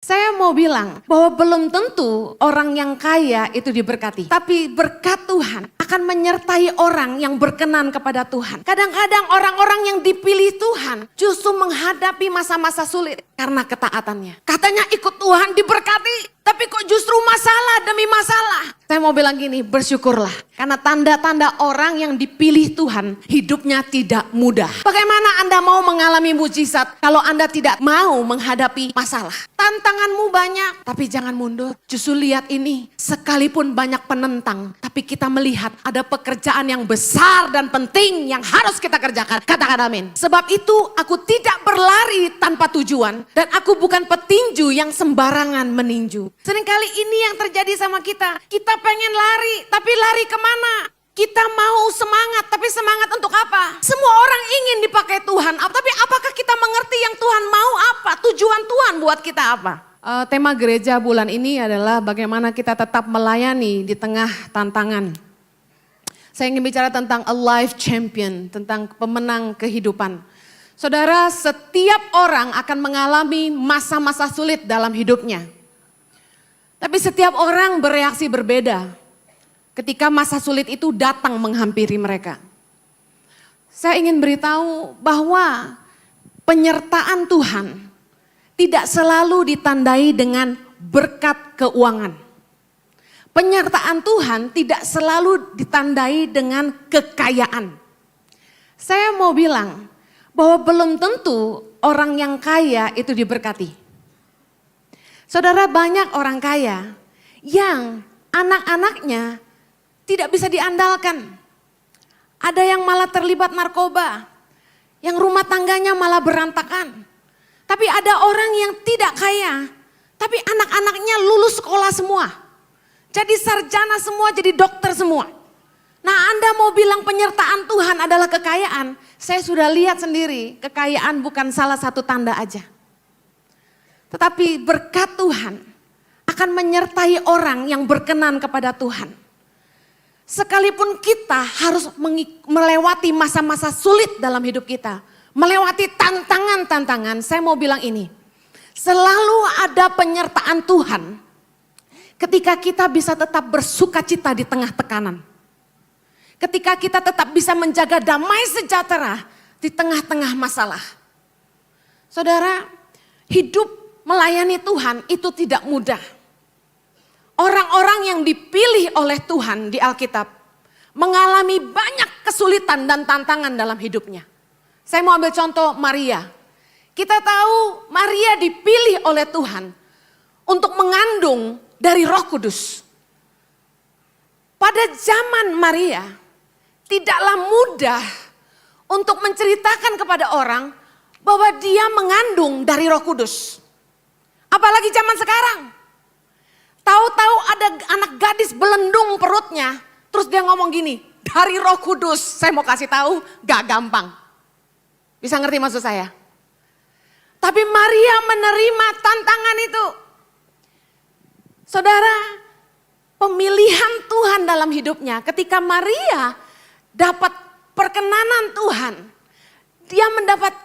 Saya mau bilang bahwa belum tentu orang yang kaya itu diberkati. Tapi berkat Tuhan akan menyertai orang yang berkenan kepada Tuhan. Kadang-kadang orang-orang yang dipilih Tuhan justru menghadapi masa-masa sulit karena ketaatannya. Katanya ikut Tuhan diberkati, tapi kok justru masalah demi masalah. Saya mau bilang gini, bersyukurlah. Karena tanda-tanda orang yang dipilih Tuhan hidupnya tidak mudah. Bagaimana Anda mau mengalami mujizat kalau Anda tidak mau menghadapi masalah? Tantanganmu banyak, tapi jangan mundur. Justru lihat ini, sekalipun banyak penentang, tapi kita melihat ada pekerjaan yang besar dan penting yang harus kita kerjakan. Katakan amin. Sebab itu aku tidak berlari tanpa tujuan dan aku bukan petinju yang sembarangan meninju. Seringkali ini yang terjadi sama kita. Kita pengen lari, tapi lari kemana? Kita mau semangat, tapi semangat untuk apa? Semua orang ingin dipakai Tuhan, tapi apakah kita mengerti yang Tuhan mau apa? Tujuan Tuhan buat kita apa? Tema gereja bulan ini adalah bagaimana kita tetap melayani di tengah tantangan. Saya ingin bicara tentang a life champion, tentang pemenang kehidupan. Saudara, setiap orang akan mengalami masa-masa sulit dalam hidupnya. Tapi setiap orang bereaksi berbeda ketika masa sulit itu datang menghampiri mereka. Saya ingin beritahu bahwa penyertaan Tuhan tidak selalu ditandai dengan berkat keuangan. Penyertaan Tuhan tidak selalu ditandai dengan kekayaan. Saya mau bilang bahwa belum tentu orang yang kaya itu diberkati. Saudara, banyak orang kaya yang anak-anaknya tidak bisa diandalkan. Ada yang malah terlibat narkoba, yang rumah tangganya malah berantakan. Tapi ada orang yang tidak kaya, tapi anak-anaknya lulus sekolah semua. Jadi sarjana semua, jadi dokter semua. Nah, Anda mau bilang penyertaan Tuhan adalah kekayaan. Saya sudah lihat sendiri, kekayaan bukan salah satu tanda aja. Tetapi berkat Tuhan akan menyertai orang yang berkenan kepada Tuhan. Sekalipun kita harus melewati masa-masa sulit dalam hidup kita. Melewati tantangan-tantangan, saya mau bilang ini. Selalu ada penyertaan Tuhan ketika kita bisa tetap bersuka cita di tengah tekanan. Ketika kita tetap bisa menjaga damai sejahtera di tengah-tengah masalah. Saudara, hidup melayani Tuhan itu tidak mudah. Orang-orang yang dipilih oleh Tuhan di Alkitab mengalami banyak kesulitan dan tantangan dalam hidupnya. Saya mau ambil contoh Maria. Kita tahu Maria dipilih oleh Tuhan untuk mengandung dari Roh Kudus. Pada zaman Maria tidaklah mudah untuk menceritakan kepada orang bahwa dia mengandung dari Roh Kudus. Apalagi zaman sekarang. Tahu-tahu ada anak gadis belendung perutnya. Terus dia ngomong gini, dari Roh Kudus. Saya mau kasih tahu, gak gampang. Bisa ngerti maksud saya? Tapi Maria menerima tantangan itu. Saudara, pemilihan Tuhan dalam hidupnya. Ketika Maria dapat perkenanan Tuhan. Dia mendapat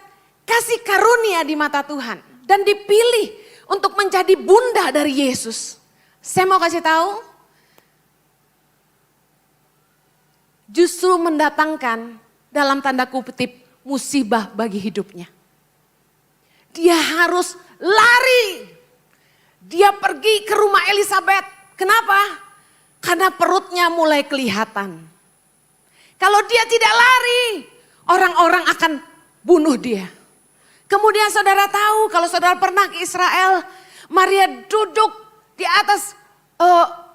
kasih karunia di mata Tuhan. Dan dipilih untuk menjadi bunda dari Yesus. Saya mau kasih tahu, justru mendatangkan dalam tanda kutip musibah bagi hidupnya. Dia harus lari. Dia pergi ke rumah Elizabeth. Kenapa? Karena perutnya mulai kelihatan. Kalau dia tidak lari, orang-orang akan bunuh dia. Kemudian saudara tahu, kalau saudara pernah ke Israel, Maria duduk di atas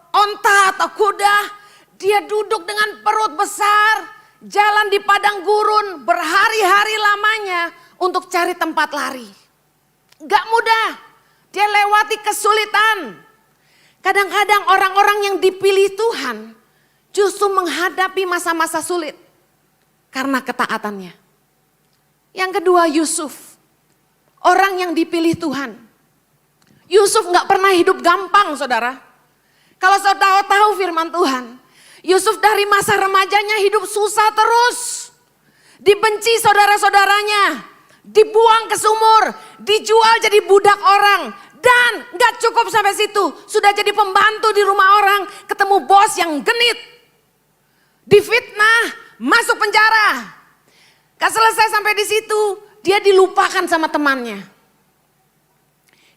onta atau kuda. Dia duduk dengan perut besar, jalan di padang gurun berhari-hari lamanya untuk cari tempat lari. Gak mudah, dia lewati kesulitan. Kadang-kadang orang-orang yang dipilih Tuhan justru menghadapi masa-masa sulit karena ketaatannya. Yang kedua, Yusuf. Orang yang dipilih Tuhan. Yusuf gak pernah hidup gampang, saudara. Kalau saudara tahu firman Tuhan, Yusuf dari masa remajanya hidup susah terus. Dibenci saudara-saudaranya, dibuang ke sumur, dijual jadi budak orang, Dan gak cukup sampai situ, sudah jadi pembantu di rumah orang, ketemu bos yang genit, difitnah, masuk penjara. Gak selesai sampai di situ, dia dilupakan sama temannya.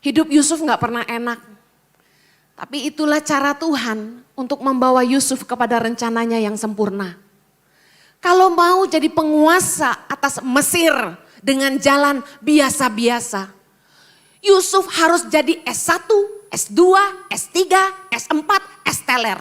Hidup Yusuf gak pernah enak. Tapi itulah cara Tuhan untuk membawa Yusuf kepada rencananya yang sempurna. Kalau mau jadi penguasa atas Mesir dengan jalan biasa-biasa, Yusuf harus jadi S1, S2, S3, S4, S teler.